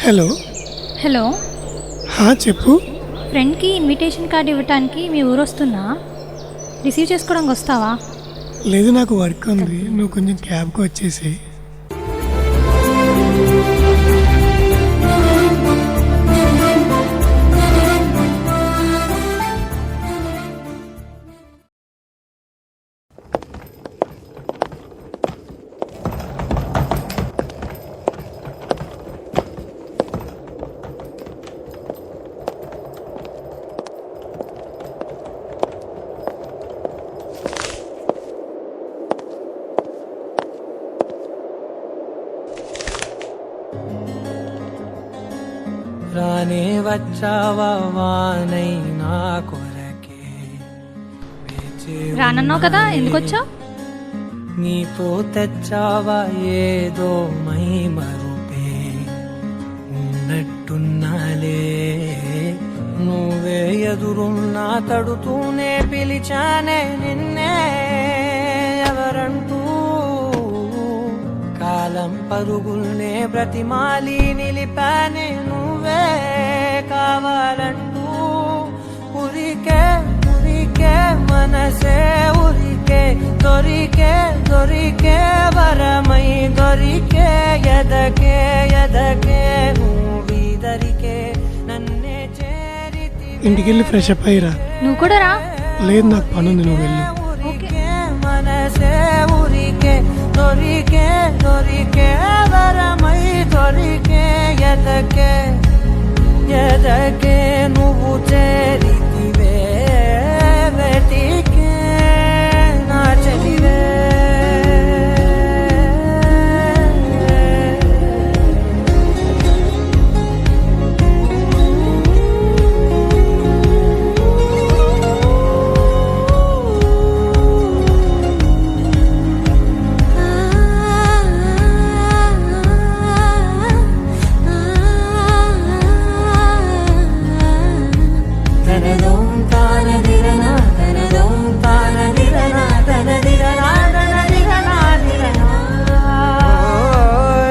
Hello hello చెప్పు. ఫ్రెండ్కి invitation card ఇవ్వటానికి మీ ఊరు వస్తున్నా, రిసీవ్ చేసుకోవడానికి వస్తావా? లేదు, నాకు వర్క్ ఉంది, నువ్వు కొంచెం క్యాబ్కి వచ్చేసి. రానే వచ్చావా వానై నా కొరకే, రానన్నావు కదా, ఎందుకు వచ్చావు? నీతో తెచ్చావా ఏదో మై మరుపే, ఉన్నట్టున్నాలే నువ్వే ఎదురున్నా తడుతూనే పిలిచానే నిన్నే ఎవరంటూ, కాలం పరుగుల్నే బ్రతిమాలి నిలిపానే నువ్వే కావాలంటూ, ఉరికే ఉరికే మనసే ఉరికే, దొరికే దొరికే వరమై దొరికే, ఎదకే ఎదకే నువ్వీదరికే నన్నే చేరితి. ఇంటికెళ్ళి ఫ్రెష్ అప్ అయ్యిరా. నువ్వు కూడా రా. లేదు, నాకు పనుంది, నువ్వు వెళ్ళు. ఉరికే మనసే ఉరికే, దొరికే దొరికే వరమై దొరికే, ఎదకే ఎదకే నువ్వు చేరితివే వెతికే నా చెలివే.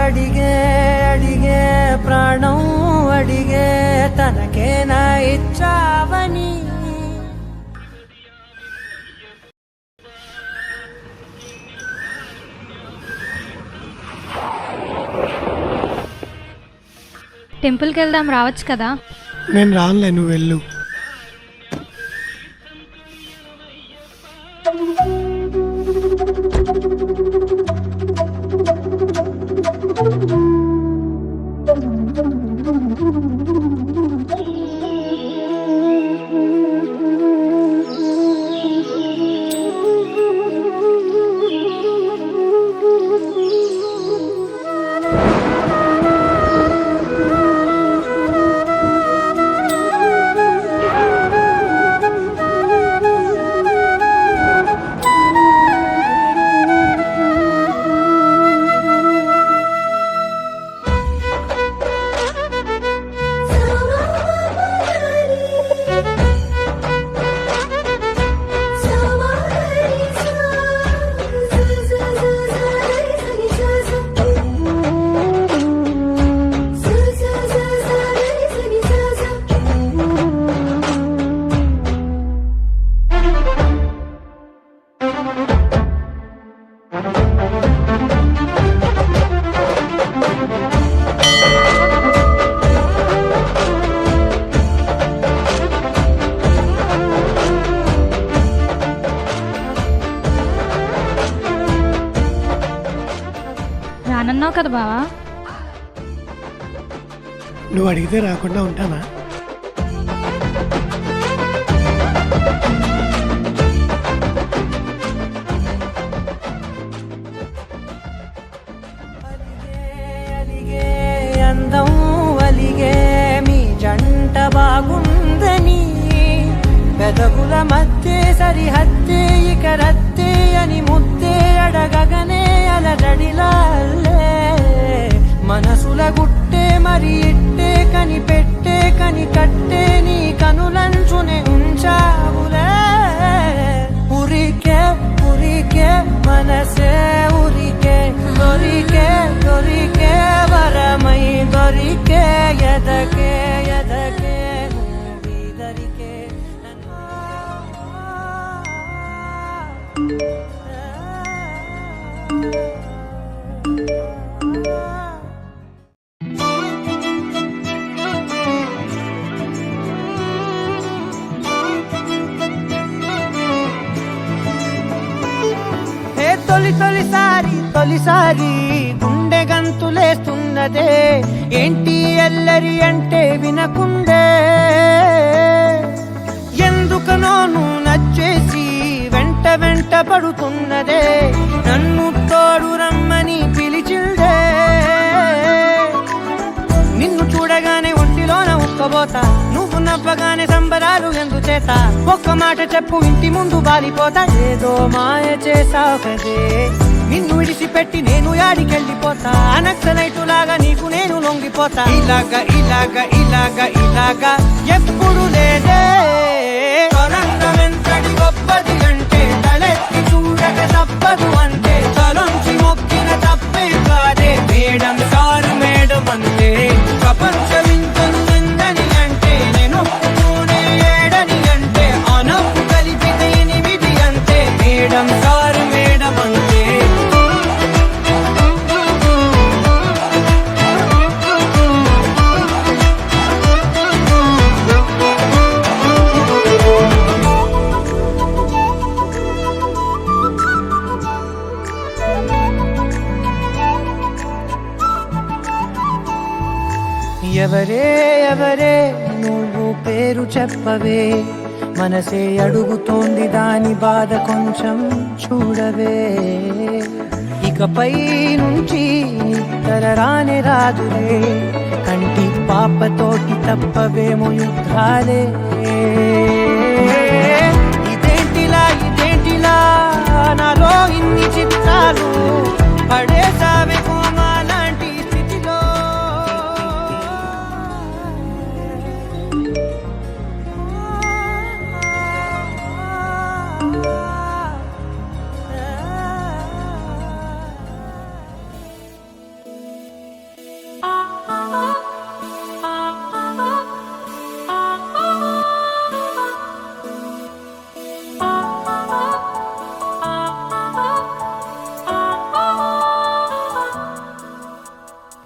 అడిగే అడిగే ప్రాణం అడిగే తనకే నా ఇచ్చావని, టెంపుల్కి వెళ్దాం, రావచ్చు కదా? నేను రానులే, నువ్వు వెళ్ళు. రానన్నావు కదా బావా? నువ్వు అడిగితే రాకుండా ఉంటానా? అందం వలిగే మీ జంట బాగుందని, పెదవుల మధ్య సరిహద్దే ఇక రద్దే అని ముద్దే అడగగనే అలజడిలాల్లే, మనసుల గుట్టే మరి ఇట్టే కనిపెట్టే కని కట్టే నీ కనులంచునే ఉంచావులే, ఉరికే ఉరికే మనసే ఉరికే దొరి తొలిసారి గుండె గంతులేస్తున్నదే ఏంటి ఎల్లరి అంటే వినకుందే ఎందుకనో నువ్వు నచ్చేసి వెంట పడుతున్నదే నన్ను తోడు రమ్మని పిలిచిందే నిన్ను చూడగానే ఒంటిలోన ఉక్కబోతా నువ్వు నవ్వగానే సంబరాలు ఎందుచేత ఒక్క మాట చెప్పు ఇంటి ముందు బాలిపోతా ఏదో మాయ చేసావు కదే నిన్ను విడిచిపెట్టి నేను యాడికెళ్ళిపోతా నక్సలైటులాగా నీకు నేను లొంగిపోతా ఇలాగా ఎప్పుడు లేదే ఎంతటి గొప్పది అంటే తలెత్తి చూడక తప్పదు అంటే తలొంచి మొక్కిన తప్పే కాదే మేడం సారు మేడం అంటే ప్రపంచం ఇంతను ఎందని అంటే నేను ఏడని అంటే అనప్పు కలిపితే 8 అంటే మేడం సారు మేడం అంటే ఎవరే నువ్వు పేరు చెప్పవే మనసే అడుగుతోంది దాని బాధ కొంచెం చూడవే ఇకపై నుంచి నిద్ర రాదులే కంటి పాపతోటి తప్పవేమో యుద్ధాలే ఇదేంటిలా నాలో ఇన్ని చిత్రాలు పడేసావే కోమా లాంటి స్థితిలో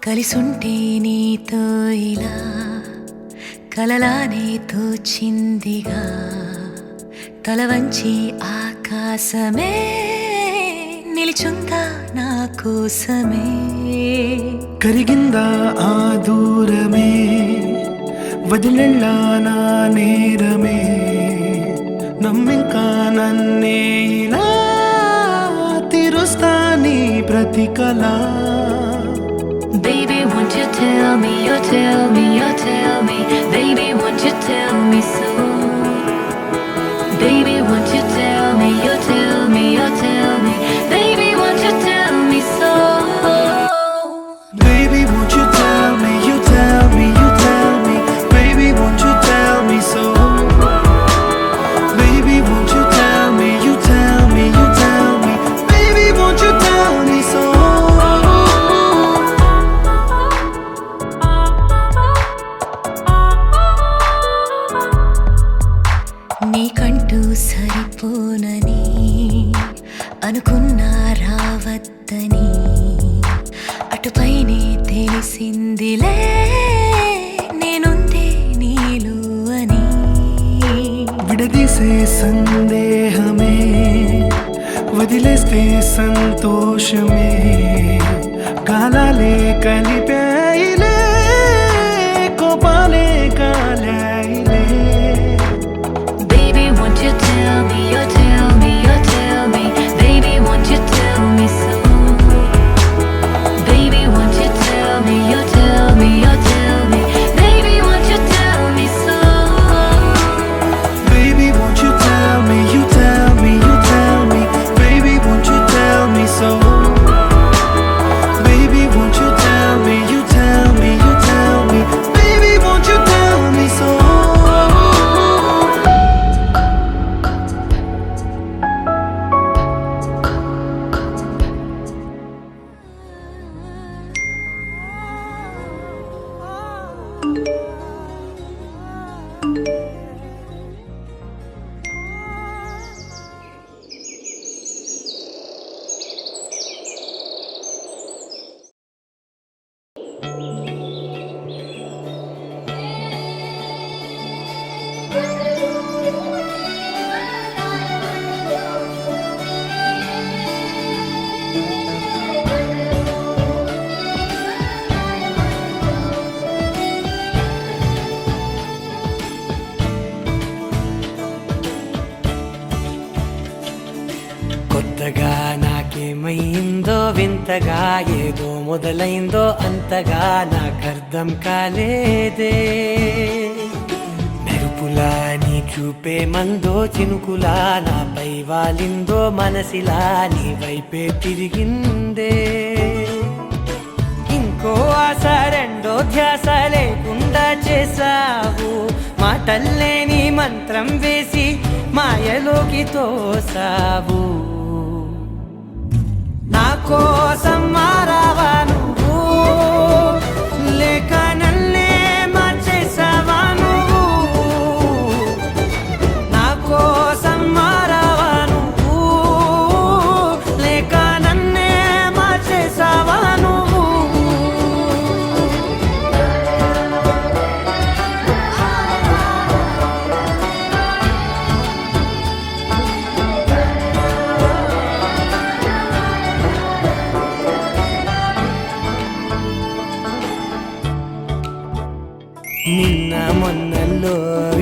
కలిసుంటే నీతో ఇలా కలలానే తోచిందిగా తల వంచి ఆకాశమే నిలిచుందా నా కోసమే కరిగిందా ఆ దూరమే వదిలెళ్ళా నా నేరమే నమ్మింకా నన్నే ఇలా తీరుస్తా నీ ప్రతికలా Baby, won't you tell me, you tell me, you tell me Baby, won't you tell me so Baby, won't you tell me, you tell me, you tell me Baby, won't you tell me so Baby, won't you tell me, you tell me, you tell me Baby, won't you tell me so Baby, won't you tell me, you tell me, you tell me Baby, won't you tell me so నీకంటూ సరిపోనని అనుకున్నా రావద్దని అటుపైనే తెలిసిందిలే నేనుందే నీలో అని విడదీసే సందేహమే వదిలేస్తే సంతోషమే కాలాలే కలిపాయిలే కోపాలే కాలాయిలే Baby, won't you tell me, you tell me, you tell me Baby, won't you tell me so Baby, won't you tell me, you tell me, you tell me Baby, won't you tell me so Baby, won't you tell me, you tell me, you tell me Baby, won't you tell me so Baby, won't you tell me, you tell me, you tell me Baby, won't you tell me so కొత్తగా ఏదో మొదలైందో అంతగా నాకర్థం కాలేదే మెరుపులా నీ చూపే మందో చినుకులా నాపై వాలిందో మనసిలా నీ వైపే తిరిగిందే ఇంకో ఆశ రెండో ధ్యాస లేకుండా చేసావు మాటల్లే నీ మంత్రం వేసి మాయలోకి తోసావు నా కోసం మారావా నువ్వు లేక నన్నే మార్చేసావా నువ్వు నా కోసం మారావా నువ్వు లేక నన్నే మార్చేసావా నువ్వు నిన్న మొన్నల్లో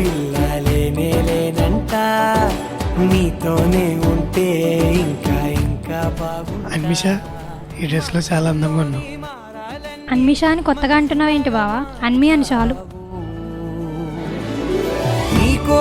ఇల్లాలేనేలేనంట నీతోనే ఉంటే ఇంకా ఇంకా బాగు అన్మిషా ఈ డ్రెస్లో చాలా అందంగా ఉన్నావు. అన్మిషా అని కొత్తగా అంటున్నావు ఏంటి బావా? అన్మి అని చాలు. నీకో